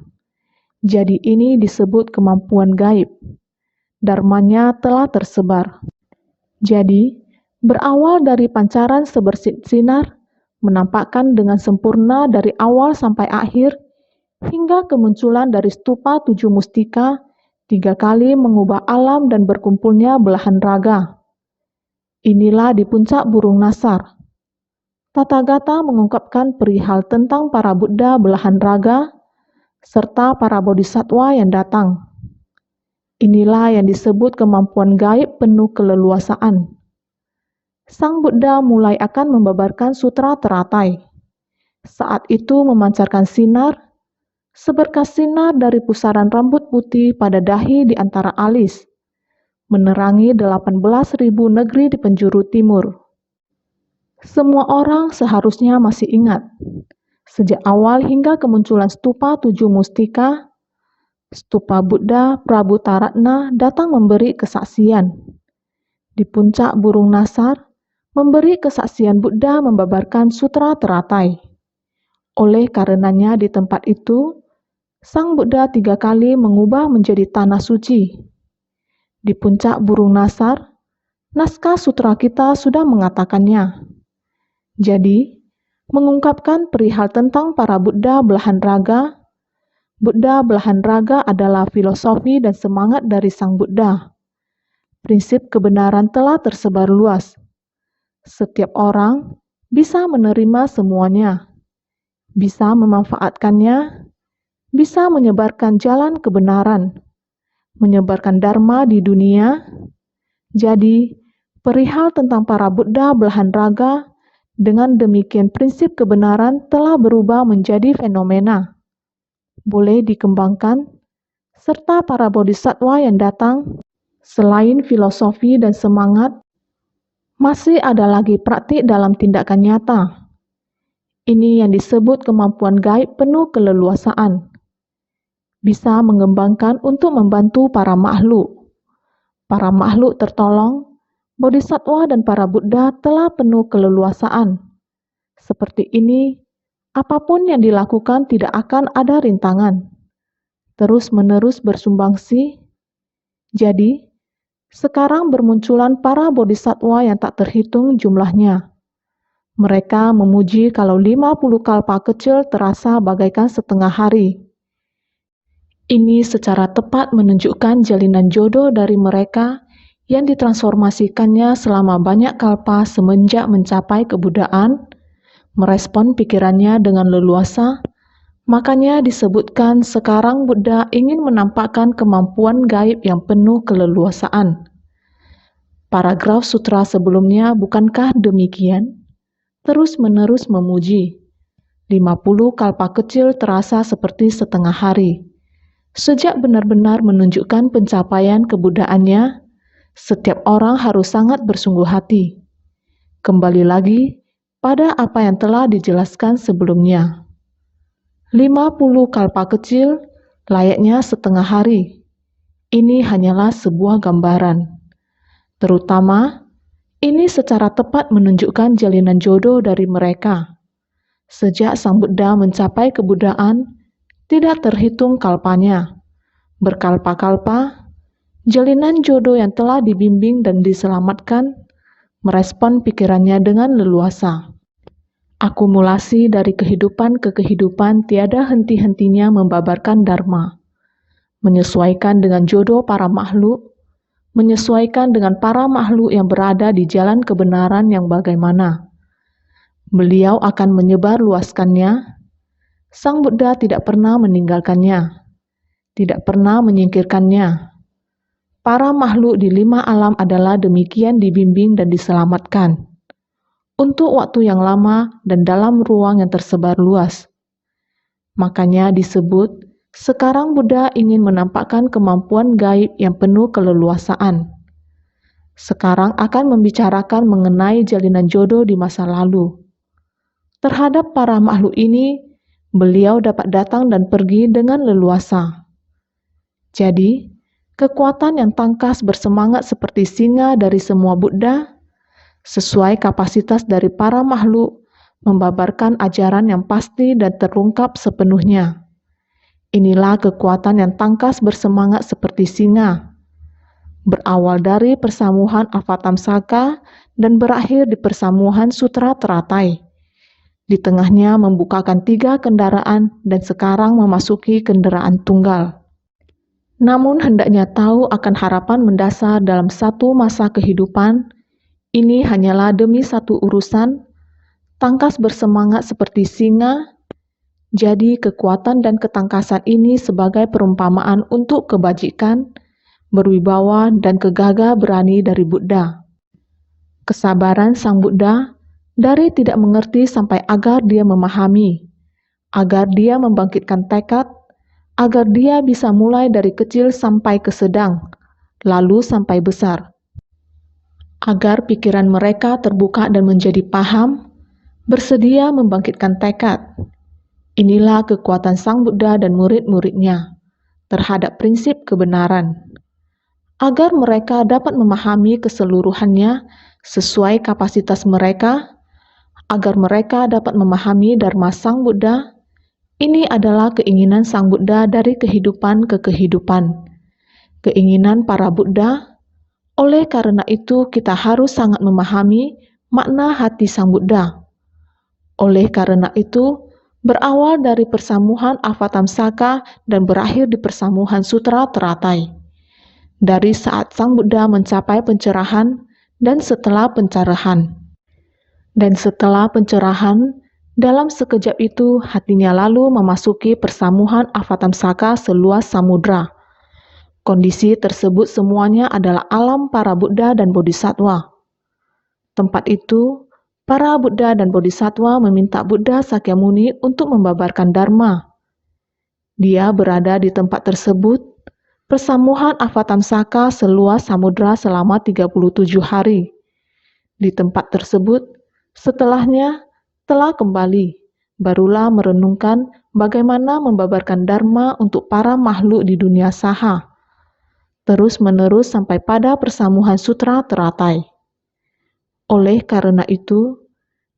Jadi ini disebut kemampuan gaib. Dharmanya telah tersebar. Jadi, berawal dari pancaran sebersinar, menampakkan dengan sempurna dari awal sampai akhir, hingga kemunculan dari stupa 7 mustika, 3 kali mengubah alam dan berkumpulnya belahan raga. Inilah di puncak burung Nasar. Tathagata mengungkapkan perihal tentang para Buddha belahan raga serta para bodhisattva yang datang. Inilah yang disebut kemampuan gaib penuh keleluasaan. Sang Buddha mulai akan membabarkan sutra teratai. Saat itu memancarkan sinar, seberkas sinar dari pusaran rambut putih pada dahi di antara alis, menerangi 18.000 negeri di penjuru timur. Semua orang seharusnya masih ingat, sejak awal hingga kemunculan stupa 7 mustika, stupa Buddha Prabhutaratna datang memberi kesaksian. Di puncak burung Nasar, memberi kesaksian Buddha membabarkan sutra teratai. Oleh karenanya di tempat itu, Sang Buddha 3 kali mengubah menjadi tanah suci. Di puncak burung Nasar, naskah sutra kita sudah mengatakannya. Jadi, mengungkapkan perihal tentang para Buddha belahan raga. Buddha belahan raga adalah filosofi dan semangat dari Sang Buddha. Prinsip kebenaran telah tersebar luas. Setiap orang bisa menerima semuanya, bisa memanfaatkannya, bisa menyebarkan jalan kebenaran, menyebarkan dharma di dunia. Jadi, perihal tentang para Buddha belahan raga, dengan demikian prinsip kebenaran telah berubah menjadi fenomena, boleh dikembangkan, serta para bodhisattva yang datang, selain filosofi dan semangat, masih ada lagi praktik dalam tindakan nyata. Ini yang disebut kemampuan gaib penuh keleluasaan. Bisa mengembangkan untuk membantu para makhluk. Para makhluk tertolong, bodhisattva dan para Buddha telah penuh keleluasaan. Seperti ini, apapun yang dilakukan tidak akan ada rintangan. Terus-menerus bersumbangsi. Jadi, sekarang bermunculan para bodhisattva yang tak terhitung jumlahnya. Mereka memuji kalau 50 kalpa kecil terasa bagaikan setengah hari. Ini secara tepat menunjukkan jalinan jodoh dari mereka yang ditransformasikannya selama banyak kalpa semenjak mencapai kebuddhaan, merespon pikirannya dengan leluasa. Makanya disebutkan sekarang Buddha ingin menampakkan kemampuan gaib yang penuh keleluasaan. Paragraf sutra sebelumnya bukankah demikian? Terus-menerus memuji. 50 kalpa kecil terasa seperti setengah hari. Sejak benar-benar menunjukkan pencapaian kebuddaannya, setiap orang harus sangat bersungguh hati. Kembali lagi pada apa yang telah dijelaskan sebelumnya. 50 kalpa kecil layaknya setengah hari. Ini hanyalah sebuah gambaran. Terutama, ini secara tepat menunjukkan jalinan jodoh dari mereka. Sejak Sang Buddha mencapai kebuddhaan, tidak terhitung kalpanya. Berkalpa-kalpa, jalinan jodoh yang telah dibimbing dan diselamatkan, merespon pikirannya dengan leluasa. Akumulasi dari kehidupan ke kehidupan tiada henti-hentinya membabarkan dharma, menyesuaikan dengan jodoh para makhluk, menyesuaikan dengan para makhluk yang berada di jalan kebenaran yang bagaimana. Beliau akan menyebar luaskannya. Sang Buddha tidak pernah meninggalkannya, tidak pernah menyingkirkannya. Para makhluk di 5 alam adalah demikian dibimbing dan diselamatkan untuk waktu yang lama dan dalam ruang yang tersebar luas. Makanya disebut, sekarang Buddha ingin menampakkan kemampuan gaib yang penuh keleluasaan. Sekarang akan membicarakan mengenai jalinan jodoh di masa lalu. Terhadap para makhluk ini, beliau dapat datang dan pergi dengan leluasa. Jadi, kekuatan yang tangkas bersemangat seperti singa dari semua Buddha, sesuai kapasitas dari para makhluk, membabarkan ajaran yang pasti dan terungkap sepenuhnya. Inilah kekuatan yang tangkas bersemangat seperti singa, berawal dari persamuhan Avatamsaka dan berakhir di persamuhan Sutra Teratai. Di tengahnya membukakan 3 kendaraan dan sekarang memasuki kendaraan tunggal. Namun hendaknya tahu akan harapan mendasar dalam satu masa kehidupan, ini hanyalah demi satu urusan, tangkas bersemangat seperti singa. Jadi kekuatan dan ketangkasan ini sebagai perumpamaan untuk kebajikan, berwibawa, dan kegagah berani dari Buddha. Kesabaran Sang Buddha dari tidak mengerti sampai agar dia memahami, agar dia membangkitkan tekad, agar dia bisa mulai dari kecil sampai ke sedang, lalu sampai besar. Agar pikiran mereka terbuka dan menjadi paham, bersedia membangkitkan tekad. Inilah kekuatan Sang Buddha dan murid-muridnya terhadap prinsip kebenaran. Agar mereka dapat memahami keseluruhannya sesuai kapasitas mereka, agar mereka dapat memahami Dharma Sang Buddha. Ini adalah keinginan Sang Buddha dari kehidupan ke kehidupan, keinginan para Buddha. Oleh karena itu, kita harus sangat memahami makna hati Sang Buddha. Oleh karena itu, berawal dari persamuhan Avatamsaka dan berakhir di persamuhan Sutra Teratai. Dari saat Sang Buddha mencapai pencerahan dan setelah pencerahan. Dan setelah pencerahan, dalam sekejap itu hatinya lalu memasuki persamuhan Avatamsaka seluas samudra. Kondisi tersebut semuanya adalah alam para Buddha dan Bodhisattva. Tempat itu, para Buddha dan Bodhisattva meminta Buddha Sakyamuni untuk membabarkan Dharma. Dia berada di tempat tersebut, persamuhan Avatamsaka seluas samudra selama 37 hari. Di tempat tersebut, setelahnya telah kembali, barulah merenungkan bagaimana membabarkan Dharma untuk para makhluk di dunia saha. Terus-menerus sampai pada persamuhan Sutra Teratai. Oleh karena itu,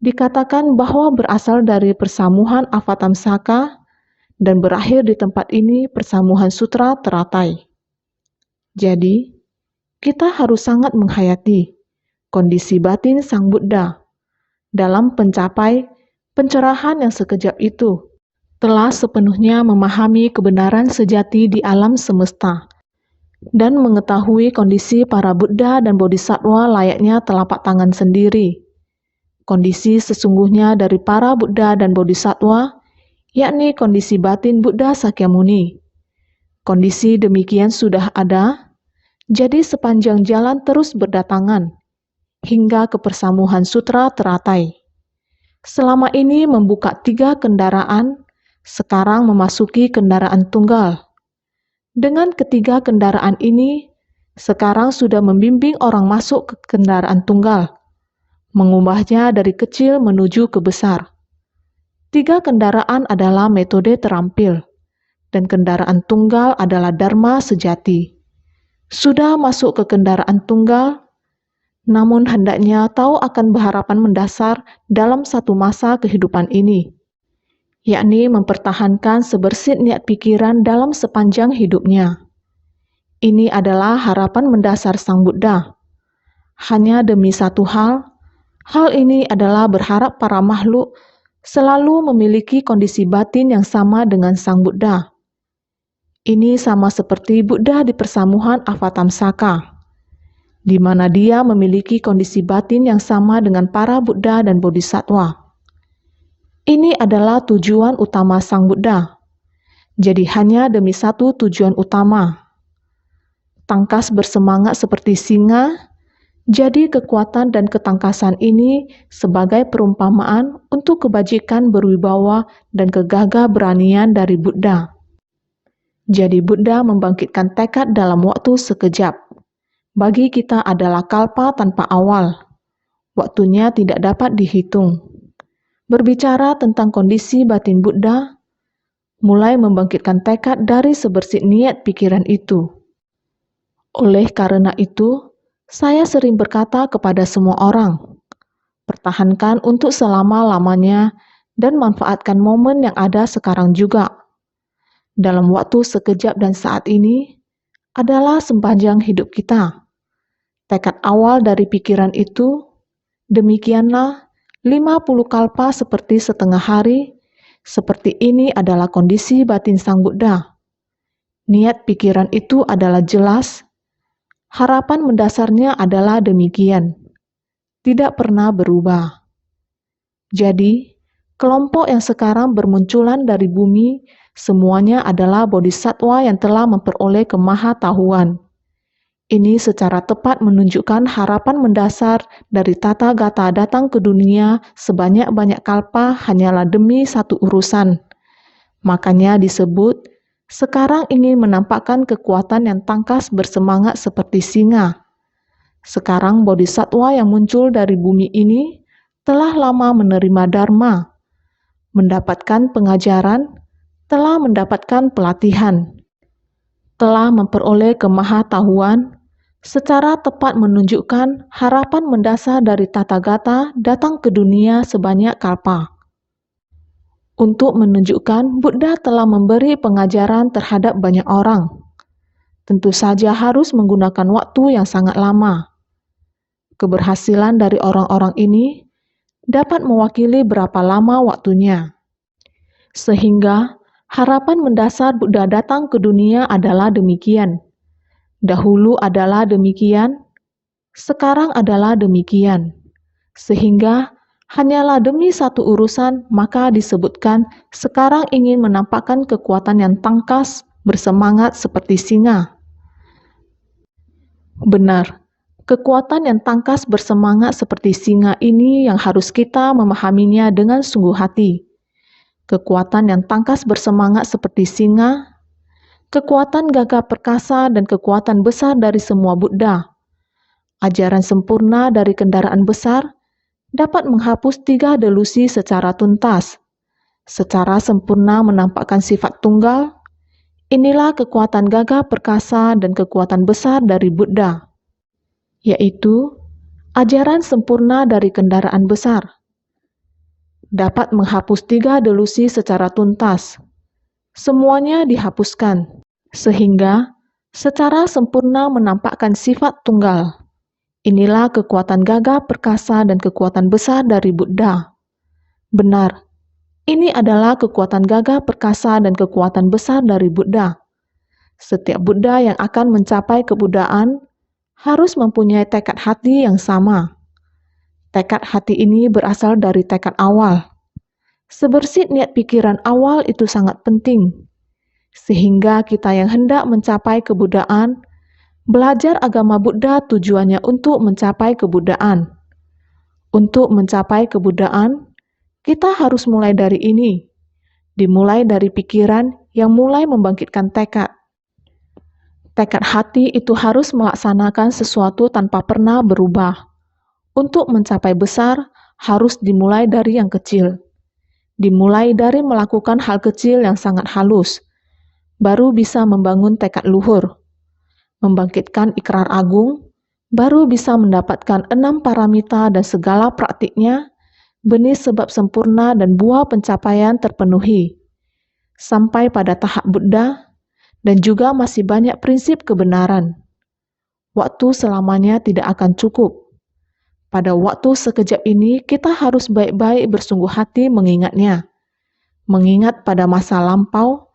dikatakan bahwa berasal dari persamuhan Avatamsaka dan berakhir di tempat ini persamuhan Sutra Teratai. Jadi, kita harus sangat menghayati kondisi batin Sang Buddha dalam mencapai pencerahan yang sekejap itu, telah sepenuhnya memahami kebenaran sejati di alam semesta, dan mengetahui kondisi para Buddha dan Bodhisattva layaknya telapak tangan sendiri. Kondisi sesungguhnya dari para Buddha dan Bodhisattva, yakni kondisi batin Buddha Sakyamuni. Kondisi demikian sudah ada, jadi sepanjang jalan terus berdatangan, hingga ke persamuhan Sutra Teratai. Selama ini membuka 3 kendaraan, sekarang memasuki kendaraan tunggal. Dengan ketiga kendaraan ini, sekarang sudah membimbing orang masuk ke kendaraan tunggal, mengubahnya dari kecil menuju ke besar. 3 kendaraan adalah metode terampil, dan kendaraan tunggal adalah Dharma sejati. Sudah masuk ke kendaraan tunggal, namun hendaknya tahu akan harapan mendasar dalam satu masa kehidupan ini, yakni mempertahankan sebersih niat pikiran dalam sepanjang hidupnya. Ini adalah harapan mendasar Sang Buddha. Hanya demi satu hal ini adalah berharap para makhluk selalu memiliki kondisi batin yang sama dengan Sang Buddha. Ini sama seperti Buddha di persamuhan Avatamsaka, di mana dia memiliki kondisi batin yang sama dengan para Buddha dan Bodhisattva. Ini adalah tujuan utama Sang Buddha. Jadi hanya demi satu tujuan utama. Tangkas bersemangat seperti singa, jadi kekuatan dan ketangkasan ini sebagai perumpamaan untuk kebajikan berwibawa dan kegagah beranian dari Buddha. Jadi Buddha membangkitkan tekad dalam waktu sekejap. Bagi kita adalah kalpa tanpa awal. Waktunya tidak dapat dihitung. Berbicara tentang kondisi batin Buddha, mulai membangkitkan tekad dari sebersih niat pikiran itu. Oleh karena itu, saya sering berkata kepada semua orang, pertahankan untuk selama-lamanya dan manfaatkan momen yang ada sekarang juga. Dalam waktu sekejap dan saat ini adalah sepanjang hidup kita. Tekad awal dari pikiran itu, demikianlah 50 kalpa seperti setengah hari, seperti ini adalah kondisi batin Sang Buddha. Niat pikiran itu adalah jelas, harapan mendasarnya adalah demikian, tidak pernah berubah. Jadi, kelompok yang sekarang bermunculan dari bumi semuanya adalah bodhisattva yang telah memperoleh kemahatauan. Ini secara tepat menunjukkan harapan mendasar dari Tata Gata datang ke dunia sebanyak-banyak kalpa hanyalah demi satu urusan. Makanya disebut, sekarang ingin menampakkan kekuatan yang tangkas bersemangat seperti singa. Sekarang bodhisattva yang muncul dari bumi ini telah lama menerima dharma, mendapatkan pengajaran, telah mendapatkan pelatihan, telah memperoleh kemahatauan, secara tepat menunjukkan harapan mendasar dari Tathagata datang ke dunia sebanyak kalpa. Untuk menunjukkan Buddha telah memberi pengajaran terhadap banyak orang. Tentu saja harus menggunakan waktu yang sangat lama. Keberhasilan dari orang-orang ini dapat mewakili berapa lama waktunya. Sehingga harapan mendasar Buddha datang ke dunia adalah demikian. Dahulu adalah demikian, sekarang adalah demikian. Sehingga hanyalah demi satu urusan, maka disebutkan sekarang ingin menampakkan kekuatan yang tangkas, bersemangat seperti singa. Benar, kekuatan yang tangkas bersemangat seperti singa ini yang harus kita memahaminya dengan sungguh hati. Kekuatan yang tangkas bersemangat seperti singa, kekuatan gagah perkasa dan kekuatan besar dari semua Buddha. Ajaran sempurna dari kendaraan besar dapat menghapus 3 delusi secara tuntas. Secara sempurna menampakkan sifat tunggal, inilah kekuatan gagah perkasa dan kekuatan besar dari Buddha, yaitu ajaran sempurna dari kendaraan besar. Dapat menghapus 3 delusi secara tuntas. Semuanya dihapuskan, sehingga secara sempurna menampakkan sifat tunggal. Inilah kekuatan gagah perkasa dan kekuatan besar dari Buddha. Benar, ini adalah kekuatan gagah perkasa dan kekuatan besar dari Buddha. Setiap Buddha yang akan mencapai kebuddhaan harus mempunyai tekad hati yang sama. Tekad hati ini berasal dari tekad awal. Sebersih niat pikiran awal itu sangat penting, sehingga kita yang hendak mencapai kebuddhaan, belajar agama Buddha tujuannya untuk mencapai kebuddhaan. Untuk mencapai kebuddhaan, kita harus mulai dari ini, dimulai dari pikiran yang mulai membangkitkan tekad. Tekad hati itu harus melaksanakan sesuatu tanpa pernah berubah. Untuk mencapai besar, harus dimulai dari yang kecil. Dimulai dari melakukan hal kecil yang sangat halus, baru bisa membangun tekad luhur. Membangkitkan ikrar agung, baru bisa mendapatkan 6 paramita dan segala praktiknya, benih sebab sempurna dan buah pencapaian terpenuhi. Sampai pada tahap Buddha, dan juga masih banyak prinsip kebenaran. Waktu selamanya tidak akan cukup. Pada waktu sekejap ini, kita harus baik-baik bersungguh hati mengingatnya. Mengingat pada masa lampau,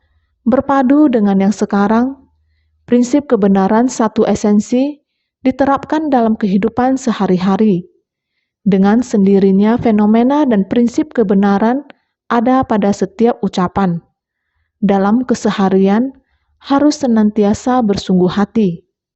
berpadu dengan yang sekarang, prinsip kebenaran satu esensi diterapkan dalam kehidupan sehari-hari. Dengan sendirinya fenomena dan prinsip kebenaran ada pada setiap ucapan. Dalam keseharian, harus senantiasa bersungguh hati.